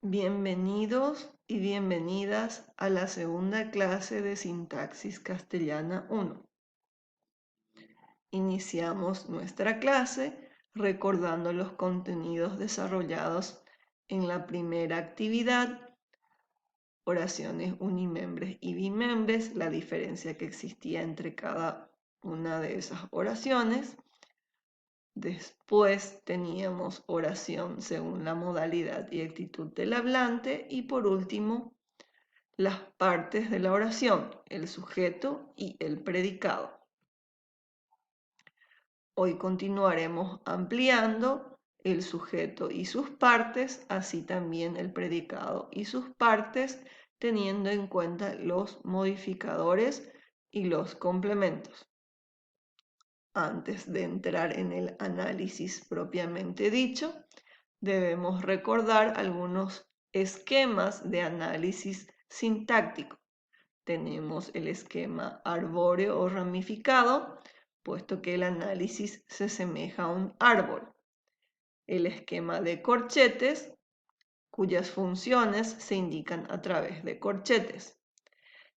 Bienvenidos y bienvenidas a la segunda clase de Sintaxis Castellana 1. Iniciamos nuestra clase recordando los contenidos desarrollados en la primera actividad, oraciones unimembres y bimembres, la diferencia que existía entre cada una de esas oraciones. Después teníamos oración según la modalidad y actitud del hablante y por último las partes de la oración, el sujeto y el predicado. Hoy continuaremos ampliando el sujeto y sus partes, así también el predicado y sus partes, teniendo en cuenta los modificadores y los complementos. Antes de entrar en el análisis propiamente dicho, debemos recordar algunos esquemas de análisis sintáctico. Tenemos el esquema arbóreo o ramificado, puesto que el análisis se asemeja a un árbol. El esquema de corchetes, cuyas funciones se indican a través de corchetes.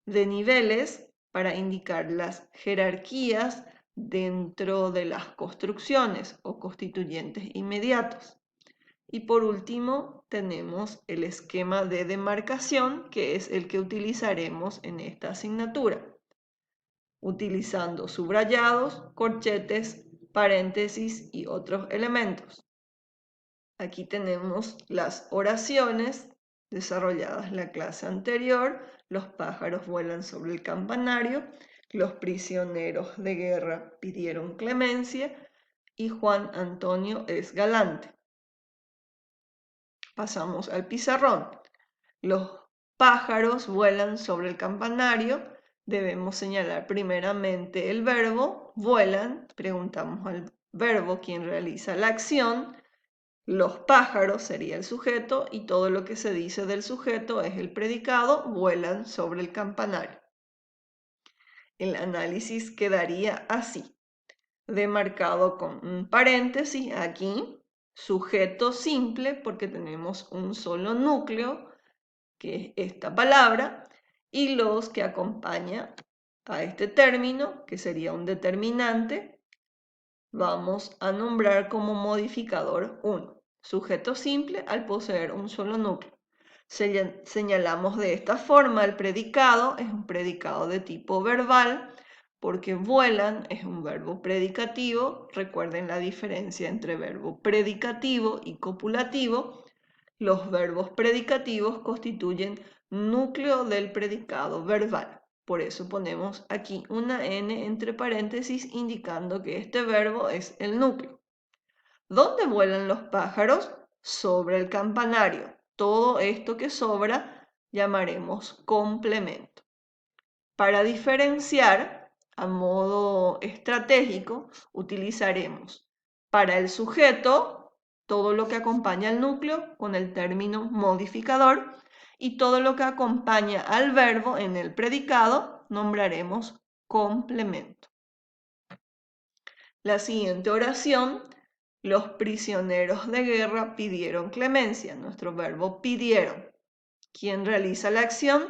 De niveles, para indicar las jerarquías dentro de las construcciones o constituyentes inmediatos. Y por último, tenemos el esquema de demarcación, que es el que utilizaremos en esta asignatura, utilizando subrayados, corchetes, paréntesis y otros elementos. Aquí tenemos las oraciones desarrolladas en la clase anterior. Los pájaros vuelan sobre el campanario, los prisioneros de guerra pidieron clemencia y Juan Antonio es galante. Pasamos al pizarrón. Los pájaros vuelan sobre el campanario. Debemos señalar primeramente el verbo, vuelan. Preguntamos al verbo quién realiza la acción. Los pájaros sería el sujeto y todo lo que se dice del sujeto es el predicado, vuelan sobre el campanario. El análisis quedaría así, demarcado con un paréntesis aquí, sujeto simple porque tenemos un solo núcleo, que es esta palabra, y los que acompaña a este término, que sería un determinante, vamos a nombrar como modificador 1. Sujeto simple al poseer un solo núcleo. Señalamos de esta forma el predicado, es un predicado de tipo verbal, porque vuelan es un verbo predicativo. Recuerden la diferencia entre verbo predicativo y copulativo. Los verbos predicativos constituyen núcleo del predicado verbal. Por eso ponemos aquí una N entre paréntesis indicando que este verbo es el núcleo. ¿Dónde vuelan los pájaros? Sobre el campanario. Todo esto que sobra llamaremos complemento. Para diferenciar, a modo estratégico, utilizaremos para el sujeto todo lo que acompaña al núcleo con el término modificador y todo lo que acompaña al verbo en el predicado nombraremos complemento. La siguiente oración, los prisioneros de guerra pidieron clemencia. Nuestro verbo pidieron. ¿Quién realiza la acción?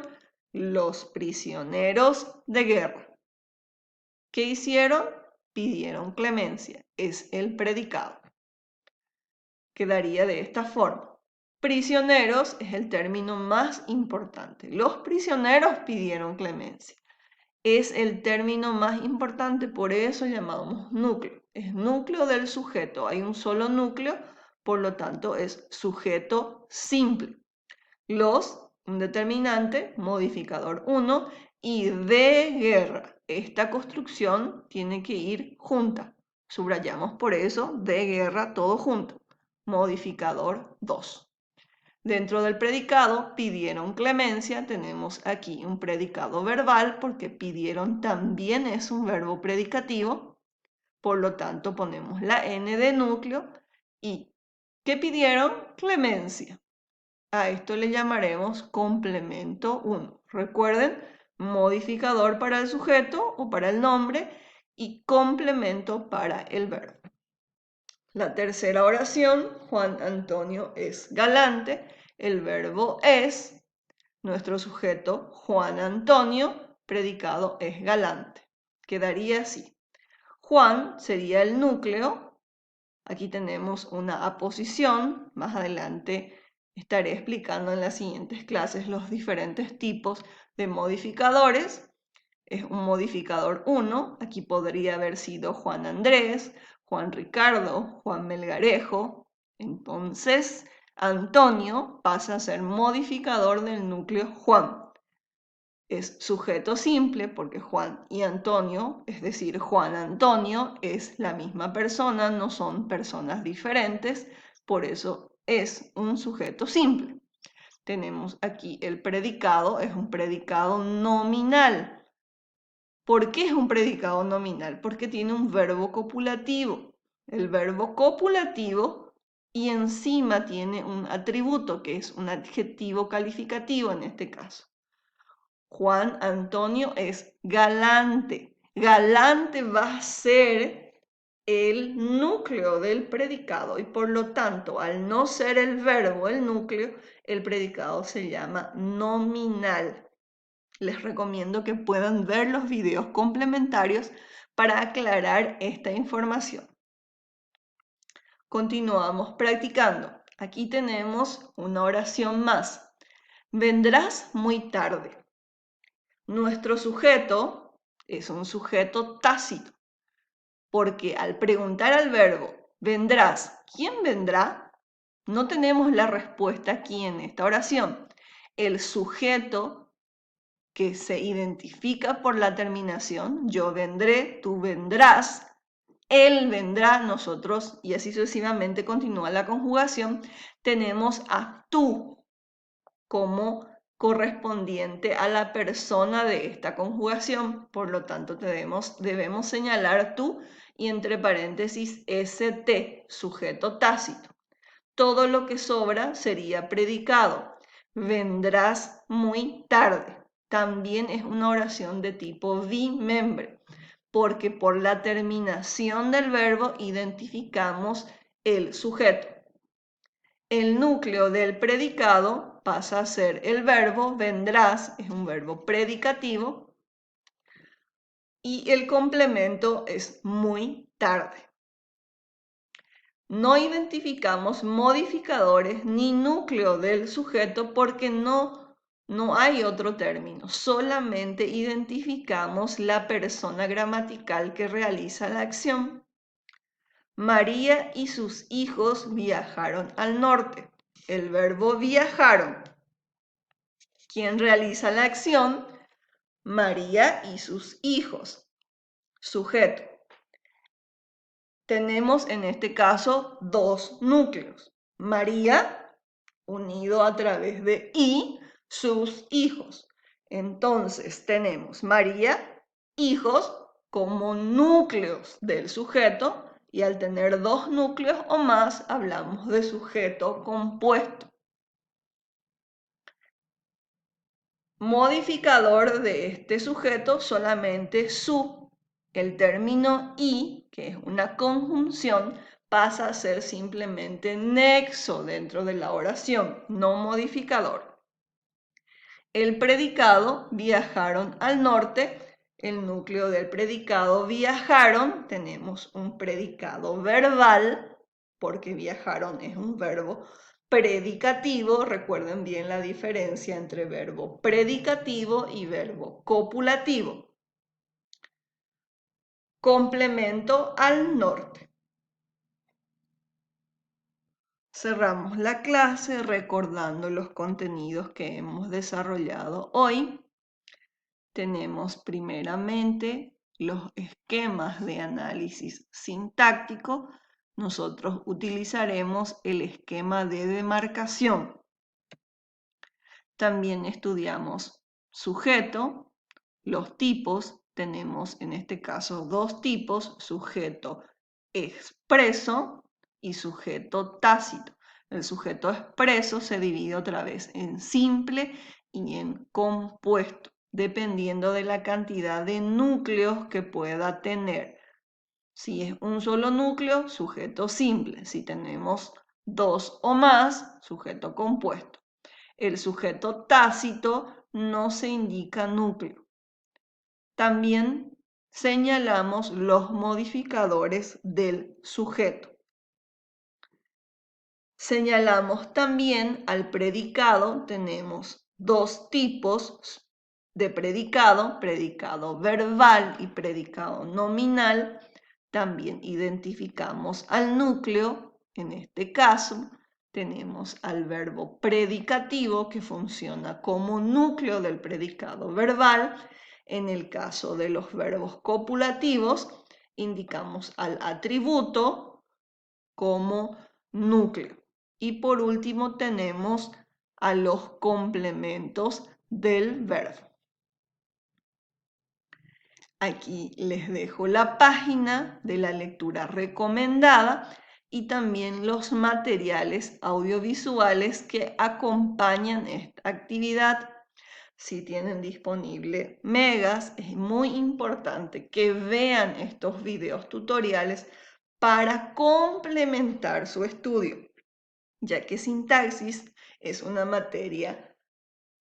Los prisioneros de guerra. ¿Qué hicieron? Pidieron clemencia. Es el predicado. Quedaría de esta forma. Prisioneros es el término más importante. Los prisioneros pidieron clemencia. Es el término más importante, por eso llamamos núcleo. Es núcleo del sujeto. Hay un solo núcleo, por lo tanto es sujeto simple. Los, un determinante, modificador 1, y de guerra. Esta construcción tiene que ir junta. Subrayamos por eso de guerra todo junto. Modificador 2. Dentro del predicado pidieron clemencia, tenemos aquí un predicado verbal porque pidieron también es un verbo predicativo, por lo tanto ponemos la N de núcleo y ¿qué pidieron? Clemencia. A esto le llamaremos complemento 1. Recuerden, modificador para el sujeto o para el nombre y complemento para el verbo. La tercera oración, Juan Antonio es galante, El verbo es, nuestro sujeto Juan Antonio, predicado es galante. Quedaría así. Juan sería el núcleo. Aquí tenemos una aposición. Más adelante estaré explicando en las siguientes clases los diferentes tipos de modificadores. Es un modificador 1. Aquí podría haber sido Juan Andrés, Juan Ricardo, Juan Melgarejo. Entonces, Antonio pasa a ser modificador del núcleo Juan. Es sujeto simple porque Juan y Antonio, es decir, Juan Antonio es la misma persona, no son personas diferentes, por eso es un sujeto simple. Tenemos aquí el predicado, es un predicado nominal. ¿Por qué es un predicado nominal? Porque tiene un verbo copulativo. El verbo copulativo y encima tiene un atributo que es un adjetivo calificativo en este caso. Juan Antonio es galante. Galante va a ser el núcleo del predicado y por lo tanto, al no ser el verbo el núcleo, el predicado se llama nominal. Les recomiendo que puedan ver los videos complementarios para aclarar esta información. Continuamos practicando. Aquí tenemos una oración más. Vendrás muy tarde. Nuestro sujeto es un sujeto tácito, porque al preguntar al verbo, vendrás, ¿quién vendrá? No tenemos la respuesta aquí en esta oración. El sujeto que se identifica por la terminación, yo vendré, tú vendrás, él vendrá, nosotros, y así sucesivamente continúa la conjugación, tenemos a tú como correspondiente a la persona de esta conjugación, por lo tanto debemos señalar tú y entre paréntesis ST, sujeto tácito. Todo lo que sobra sería predicado. Vendrás muy tarde. También es una oración de tipo bimembre, porque por la terminación del verbo identificamos el sujeto. El núcleo del predicado pasa a ser el verbo, vendrás, es un verbo predicativo, y el complemento es muy tarde. No identificamos modificadores ni núcleo del sujeto porque no hay otro término, solamente identificamos la persona gramatical que realiza la acción. María y sus hijos viajaron al norte. El verbo viajaron. ¿Quién realiza la acción? María y sus hijos. Sujeto. Tenemos en este caso dos núcleos. María, unido a través de y, sus hijos. Entonces tenemos María, hijos, como núcleos del sujeto, y al tener dos núcleos o más, hablamos de sujeto compuesto. Modificador de este sujeto solamente su. El término y, que es una conjunción, pasa a ser simplemente nexo dentro de la oración, no modificador. El predicado, viajaron al norte. El núcleo del predicado, viajaron. Tenemos un predicado verbal, porque viajaron es un verbo predicativo. Recuerden bien la diferencia entre verbo predicativo y verbo copulativo. Complemento al norte. Cerramos la clase recordando los contenidos que hemos desarrollado hoy. Tenemos primeramente los esquemas de análisis sintáctico. Nosotros utilizaremos el esquema de demarcación. También estudiamos sujeto, los tipos. Tenemos en este caso dos tipos, sujeto expreso y sujeto tácito. El sujeto expreso se divide otra vez en simple y en compuesto, dependiendo de la cantidad de núcleos que pueda tener. Si es un solo núcleo, sujeto simple. Si tenemos dos o más, sujeto compuesto. el sujeto tácito no se indica núcleo. También señalamos los modificadores del sujeto. Señalamos también al predicado, tenemos dos tipos de predicado, predicado verbal y predicado nominal. También identificamos al núcleo, en este caso tenemos al verbo predicativo que funciona como núcleo del predicado verbal. En el caso de los verbos copulativos, indicamos al atributo como núcleo. Y por último tenemos a los complementos del verbo. Aquí les dejo la página de la lectura recomendada y también los materiales audiovisuales que acompañan esta actividad. Si tienen disponible Megas, es muy importante que vean estos videos tutoriales para complementar su estudio, ya que sintaxis es una materia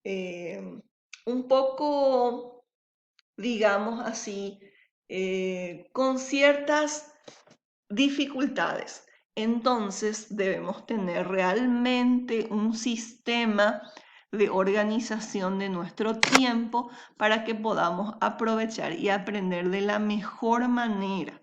un poco, digamos así, con ciertas dificultades. Entonces debemos tener realmente un sistema de organización de nuestro tiempo para que podamos aprovechar y aprender de la mejor manera,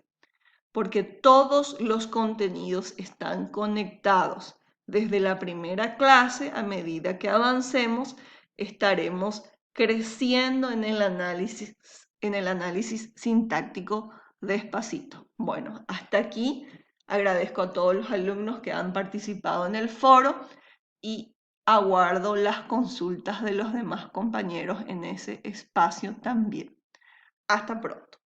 porque todos los contenidos están conectados. Desde la primera clase, a medida que avancemos, estaremos creciendo en el análisis sintáctico despacito. Bueno, hasta aquí. Agradezco a todos los alumnos que han participado en el foro y aguardo las consultas de los demás compañeros en ese espacio también. Hasta pronto.